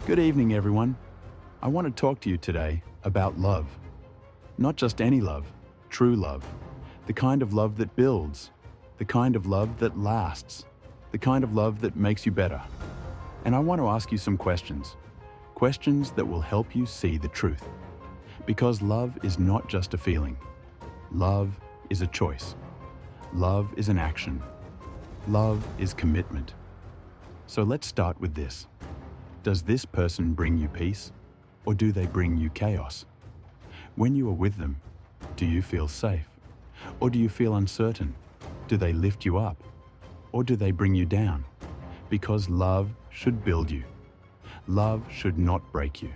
Good evening, everyone. I want to talk to you today about love. Not just any love, true love. The kind of love that builds, the kind of love that lasts, the kind of love that makes you better. And I want to ask you some questions. Questions that will help you see the truth. Because love is not just a feeling. Love is a choice. Love is an action. Love is commitment. So let's start with this. Does this person bring you peace, or do they bring you chaos? When you are with them, do you feel safe, or do you feel uncertain? Do they lift you up, or do they bring you down? Because love should build you. Love should not break you.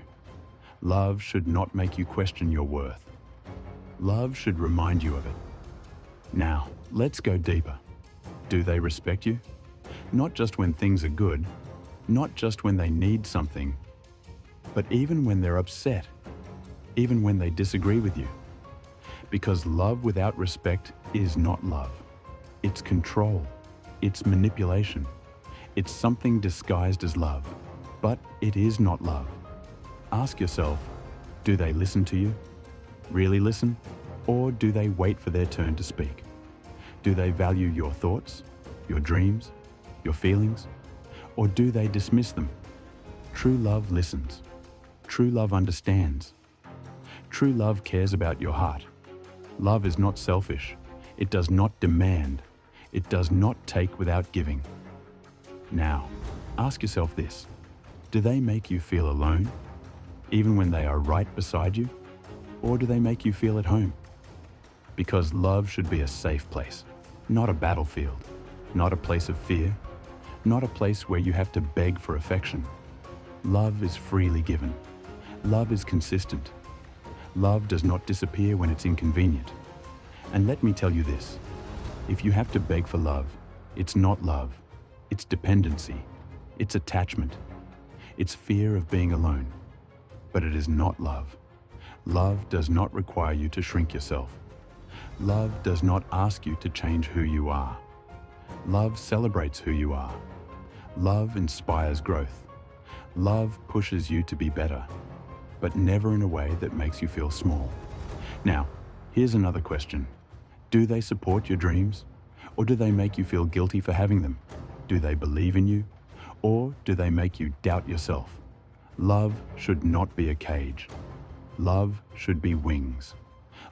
Love should not make you question your worth. Love should remind you of it. Now, let's go deeper. Do they respect you? Not just when things are good, not just when they need something, but even when they're upset, even when they disagree with you. Because love without respect is not love. It's control. It's manipulation. It's something disguised as love, but it is not love. Ask yourself, do they listen to you? Really listen? Or do they wait for their turn to speak? Do they value your thoughts, your dreams, your feelings? Or do they dismiss them? True love listens. True love understands. True love cares about your heart. Love is not selfish. It does not demand. It does not take without giving. Now, ask yourself this. Do they make you feel alone, even when they are right beside you? Or do they make you feel at home? Because love should be a safe place, not a battlefield, not a place of fear, not a place where you have to beg for affection. Love is freely given. Love is consistent. Love does not disappear when it's inconvenient. And let me tell you this, if you have to beg for love, it's not love. It's dependency. It's attachment. It's fear of being alone. But it is not love. Love does not require you to shrink yourself. Love does not ask you to change who you are. Love celebrates who you are. Love inspires growth. Love pushes you to be better, but never in a way that makes you feel small. Now, here's another question. Do they support your dreams? Or do they make you feel guilty for having them? Do they believe in you? Or do they make you doubt yourself? Love should not be a cage. Love should be wings.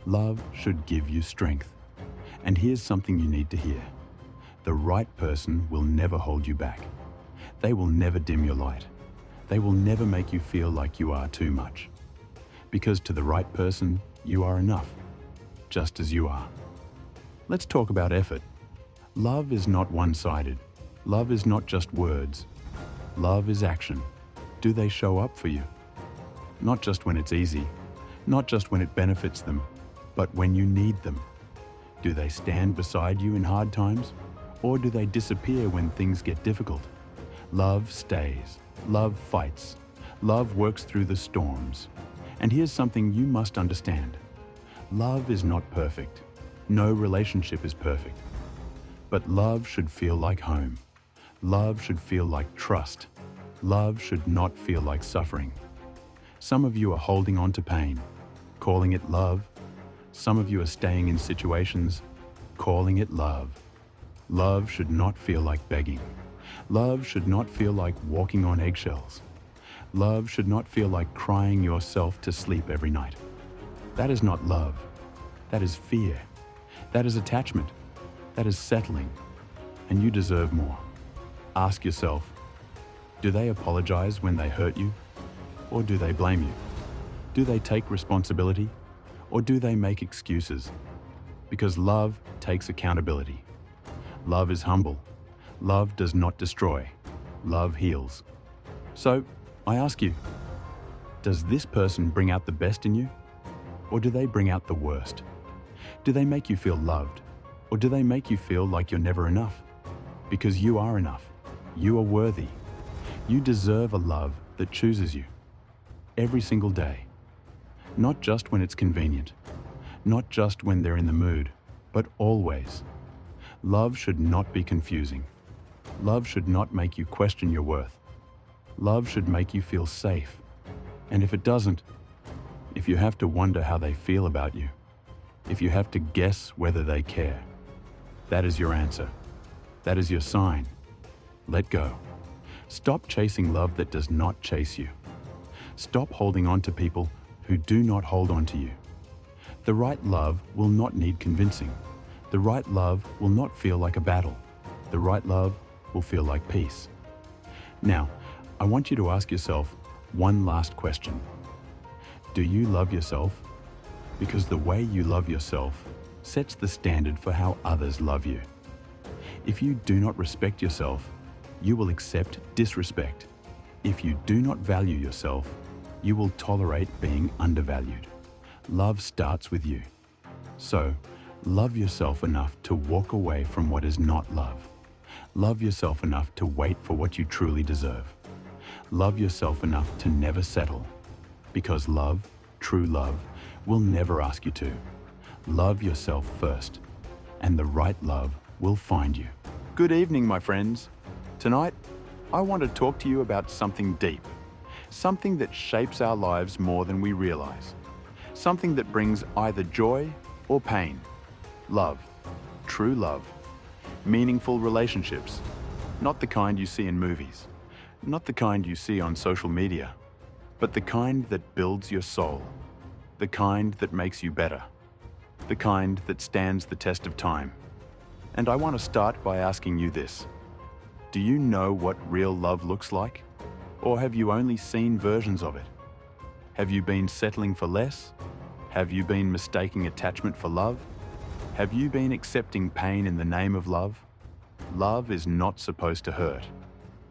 Love should give you strength. And here's something you need to hear. The right person will never hold you back. They will never dim your light. They will never make you feel like you are too much. Because to the right person, you are enough, just as you are. Let's talk about effort. Love is not one-sided. Love is not just words. Love is action. Do they show up for you? Not just when it's easy, not just when it benefits them, but when you need them. Do they stand beside you in hard times? Or do they disappear when things get difficult? Love stays. Love fights. Love works through the storms. And here's something you must understand. Love is not perfect. No relationship is perfect. But love should feel like home. Love should feel like trust. Love should not feel like suffering. Some of you are holding on to pain, calling it love. Some of you are staying in situations, calling it love. Love should not feel like begging. Love should not feel like walking on eggshells. Love should not feel like crying yourself to sleep every night. That is not love. That is fear. That is attachment. That is settling. And you deserve more. Ask yourself, do they apologize when they hurt you? Or do they blame you? Do they take responsibility? Or do they make excuses? Because love takes accountability. Love is humble. Love does not destroy. Love heals. So, I ask you, does this person bring out the best in you? Or do they bring out the worst? Do they make you feel loved? Or do they make you feel like you're never enough? Because you are enough. You are worthy. You deserve a love that chooses you. Every single day. Not just when it's convenient. Not just when they're in the mood, but always. Love should not be confusing. Love should not make you question your worth. Love should make you feel safe. And if it doesn't, if you have to wonder how they feel about you, if you have to guess whether they care, that is your answer. That is your sign. Let go. Stop chasing love that does not chase you. Stop holding on to people who do not hold on to you. The right love will not need convincing. The right love will not feel like a battle. The right love will feel like peace. Now, I want you to ask yourself one last question. Do you love yourself? Because the way you love yourself sets the standard for how others love you. If you do not respect yourself, you will accept disrespect. If you do not value yourself, you will tolerate being undervalued. Love starts with you. So, love yourself enough to walk away from what is not love. Love yourself enough to wait for what you truly deserve. Love yourself enough to never settle. Because love, true love, will never ask you to. Love yourself first, and the right love will find you. Good evening, my friends. Tonight, I want to talk to you about something deep, something that shapes our lives more than we realize, something that brings either joy or pain. Love, true love, meaningful relationships, not the kind you see in movies, not the kind you see on social media, but the kind that builds your soul, the kind that makes you better, the kind that stands the test of time. And I want to start by asking you this. Do you know what real love looks like? Or have you only seen versions of it? Have you been settling for less? Have you been mistaking attachment for love? Have you been accepting pain in the name of love? Love is not supposed to hurt.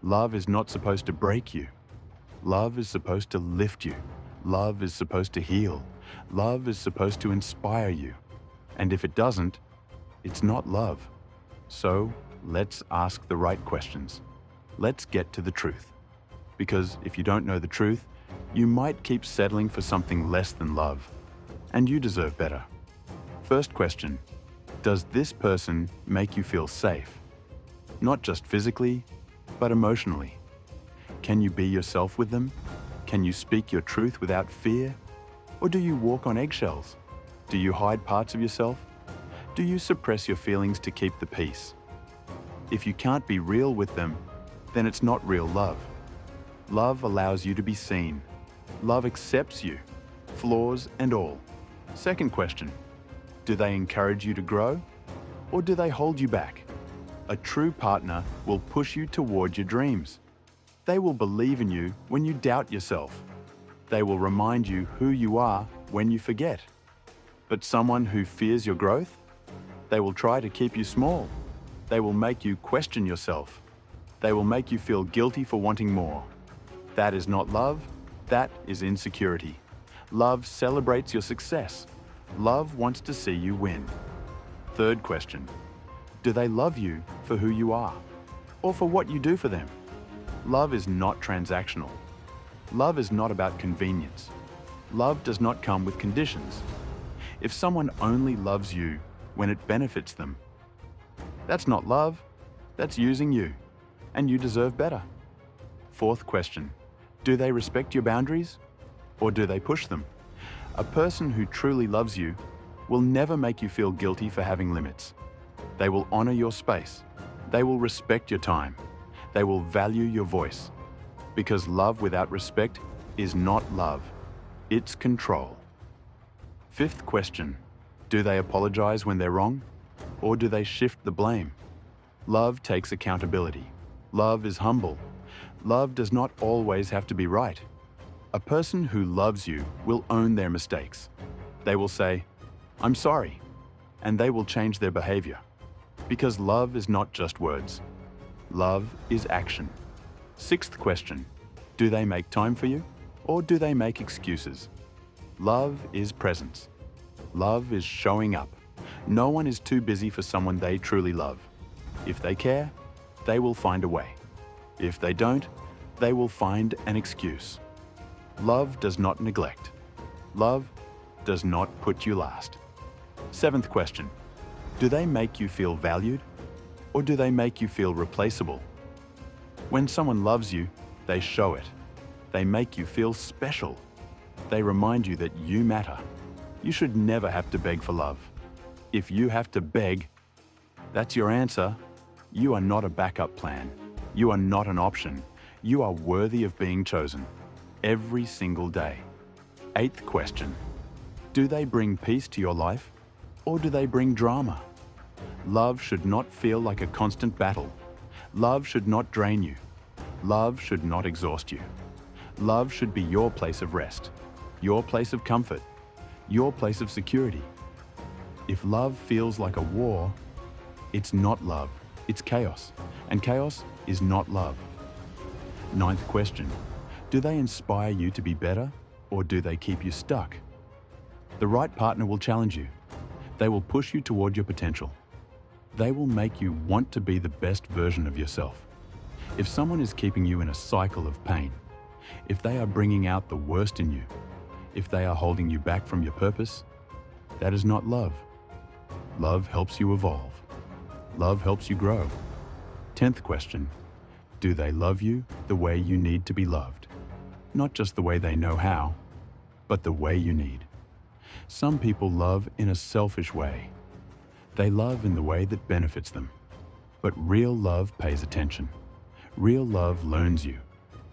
Love is not supposed to break you. Love is supposed to lift you. Love is supposed to heal. Love is supposed to inspire you. And if it doesn't, it's not love. So, let's ask the right questions. Let's get to the truth. Because if you don't know the truth, you might keep settling for something less than love. And you deserve better. First question, does this person make you feel safe? Not just physically, but emotionally. Can you be yourself with them? Can you speak your truth without fear? Or do you walk on eggshells? Do you hide parts of yourself? Do you suppress your feelings to keep the peace? If you can't be real with them, then it's not real love. Love allows you to be seen. Love accepts you, flaws and all. Second question, do they encourage you to grow? Or do they hold you back? A true partner will push you toward your dreams. They will believe in you when you doubt yourself. They will remind you who you are when you forget. But someone who fears your growth? They will try to keep you small. They will make you question yourself. They will make you feel guilty for wanting more. That is not love, that is insecurity. Love celebrates your success. Love wants to see you win. Third question, do they love you for who you are, or for what you do for them? Love is not transactional. Love is not about convenience. Love does not come with conditions. If someone only loves you when it benefits them, that's not love, that's using you, and you deserve better. Fourth question, do they respect your boundaries, or do they push them? A person who truly loves you will never make you feel guilty for having limits. They will honor your space. They will respect your time. They will value your voice. Because love without respect is not love, it's control. Fifth question, do they apologize when they're wrong? Or do they shift the blame? Love takes accountability. Love is humble. Love does not always have to be right. A person who loves you will own their mistakes. They will say, "I'm sorry," and they will change their behavior. Because love is not just words. Love is action. Sixth question, do they make time for you, or do they make excuses? Love is presence. Love is showing up. No one is too busy for someone they truly love. If they care, they will find a way. If they don't, they will find an excuse. Love does not neglect. Love does not put you last. Seventh question, do they make you feel valued, or do they make you feel replaceable? When someone loves you, They show it. They make you feel special. They remind you that you matter. You should never have to beg for love. If you have to beg, that's your answer. You are not a backup plan. You are not an option. You are worthy of being chosen. Every single day. 8th question. Do they bring peace to your life, or do they bring drama? Love should not feel like a constant battle. Love should not drain you. Love should not exhaust you. Love should be your place of rest, your place of comfort, your place of security. If love feels like a war, it's not love, it's chaos, and chaos is not love. 9th question. Do they inspire you to be better, or do they keep you stuck? The right partner will challenge you. They will push you toward your potential. They will make you want to be the best version of yourself. If someone is keeping you in a cycle of pain, if they are bringing out the worst in you, if they are holding you back from your purpose, that is not love. Love helps you evolve. Love helps you grow. 10th question. Do they love you the way you need to be loved? Not just the way they know how, but the way you need. Some people love in a selfish way. They love in the way that benefits them. But real love pays attention. Real love learns you.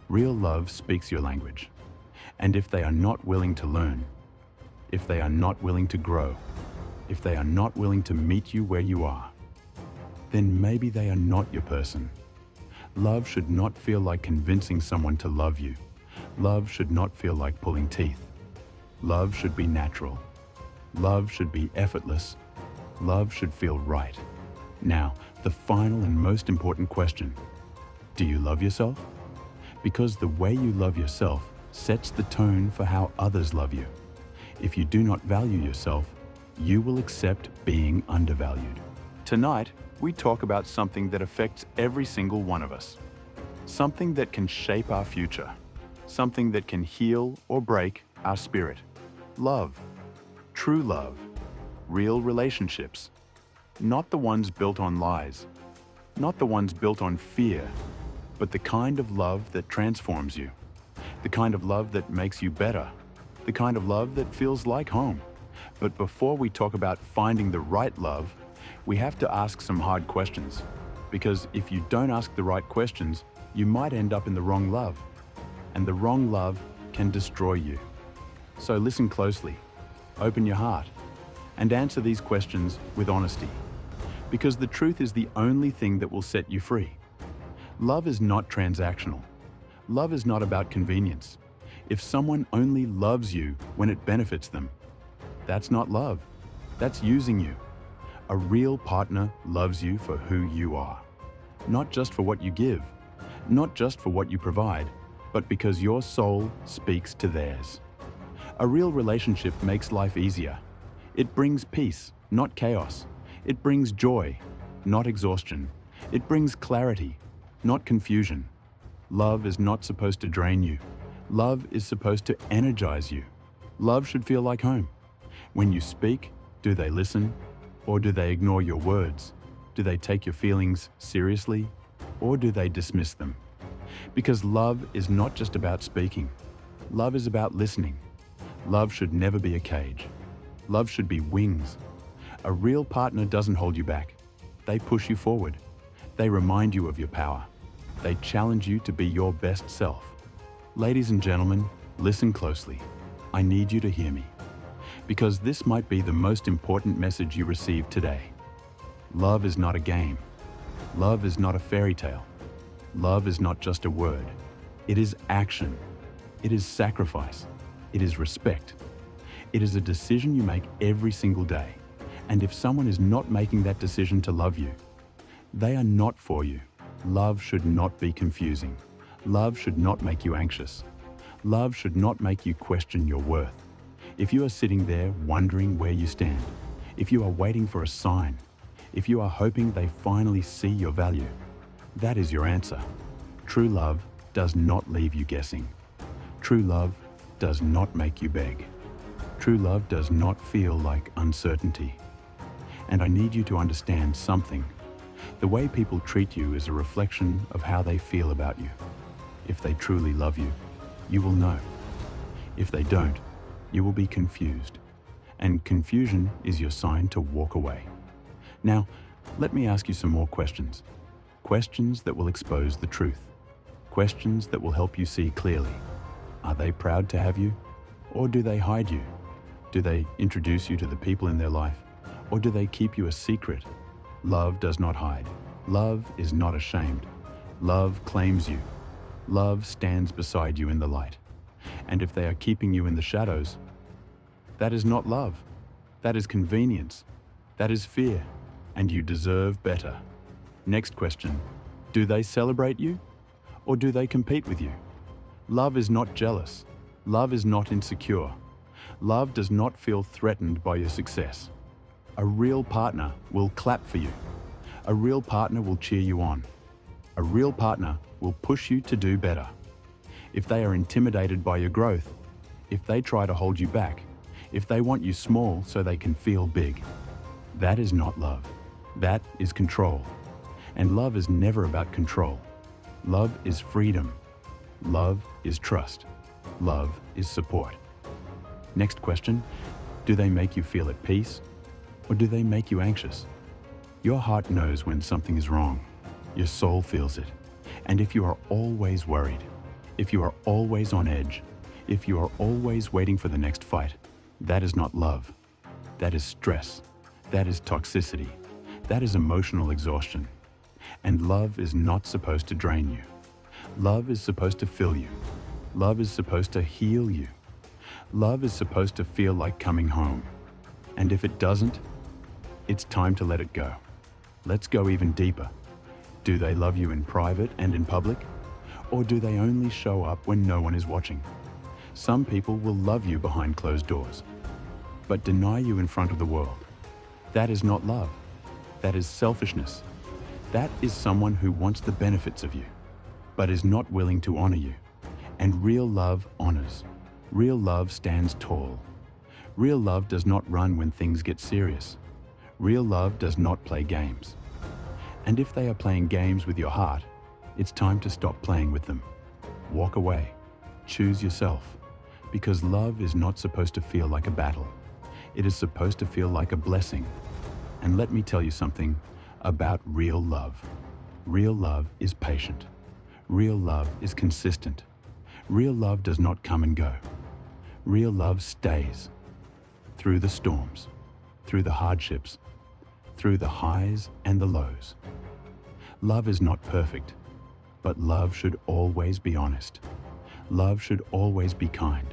Real love speaks your language. And if they are not willing to learn, if they are not willing to grow, if they are not willing to meet you where you are, then maybe they are not your person. Love should not feel like convincing someone to love you. Love should not feel like pulling teeth. Love should be natural. Love should be effortless. Love should feel right. Now, the final and most important question. Do you love yourself? Because the way you love yourself sets the tone for how others love you. If you do not value yourself, you will accept being undervalued. Tonight, we talk about something that affects every single one of us. Something that can shape our future. Something that can heal or break our spirit. Love. True love. Real relationships. Not the ones built on lies. Not the ones built on fear, but the kind of love that transforms you. The kind of love that makes you better. The kind of love that feels like home. But before we talk about finding the right love, we have to ask some hard questions. Because if you don't ask the right questions, you might end up in the wrong love. And the wrong love can destroy you. So listen closely, open your heart, and answer these questions with honesty. Because the truth is the only thing that will set you free. Love is not transactional. Love is not about convenience. If someone only loves you when it benefits them, that's not love. That's using you. A real partner loves you for who you are. Not just for what you give, not just for what you provide, but because your soul speaks to theirs. A real relationship makes life easier. It brings peace, not chaos. It brings joy, not exhaustion. It brings clarity, not confusion. Love is not supposed to drain you. Love is supposed to energize you. Love should feel like home. When you speak, do they listen? Or do they ignore your words? Do they take your feelings seriously? Or do they dismiss them? Because love is not just about speaking. Love is about listening. Love should never be a cage. Love should be wings. A real partner doesn't hold you back. They push you forward. They remind you of your power. They challenge you to be your best self. Ladies and gentlemen, listen closely. I need you to hear me. Because this might be the most important message you receive today. Love is not a game. Love is not a fairy tale. Love is not just a word. It is action. It is sacrifice. It is respect. It is a decision you make every single day. And if someone is not making that decision to love you, they are not for you. Love should not be confusing. Love should not make you anxious. Love should not make you question your worth. If you are sitting there wondering where you stand, if you are waiting for a sign, if you are hoping they finally see your value, that is your answer. True love does not leave you guessing. True love does not make you beg. True love does not feel like uncertainty. And I need you to understand something. The way people treat you is a reflection of how they feel about you. If they truly love you, you will know. If they don't, you will be confused. And confusion is your sign to walk away. Now, let me ask you some more questions. Questions that will expose the truth. Questions that will help you see clearly. Are they proud to have you? Or do they hide you? Do they introduce you to the people in their life? Or do they keep you a secret? Love does not hide. Love is not ashamed. Love claims you. Love stands beside you in the light. And if they are keeping you in the shadows, that is not love. That is convenience. That is fear. And you deserve better. Next question. Do they celebrate you? Or do they compete with you? Love is not jealous. Love is not insecure. Love does not feel threatened by your success. A real partner will clap for you. A real partner will cheer you on. A real partner will push you to do better. If they are intimidated by your growth, if they try to hold you back, if they want you small so they can feel big, that is not love. That is control. And love is never about control. Love is freedom. Love is trust. Love is support. Next question, do they make you feel at peace or do they make you anxious? Your heart knows when something is wrong. Your soul feels it. And if you are always worried, if you are always on edge, if you are always waiting for the next fight, that is not love. That is stress. That is toxicity. That is emotional exhaustion. And love is not supposed to drain you. Love is supposed to fill you. Love is supposed to heal you. Love is supposed to feel like coming home. And if it doesn't, it's time to let it go. Let's go even deeper. Do they love you in private and in public? Or do they only show up when no one is watching? Some people will love you behind closed doors, but deny you in front of the world. That is not love. That is selfishness. That is someone who wants the benefits of you, but is not willing to honor you. And real love honors. Real love stands tall. Real love does not run when things get serious. Real love does not play games. And if they are playing games with your heart, it's time to stop playing with them. Walk away. Choose yourself. Because love is not supposed to feel like a battle. It is supposed to feel like a blessing. And let me tell you something about real love. Real love is patient. Real love is consistent. Real love does not come and go. Real love stays. Through the storms, through the hardships, through the highs and the lows. Love is not perfect, but love should always be honest. Love should always be kind.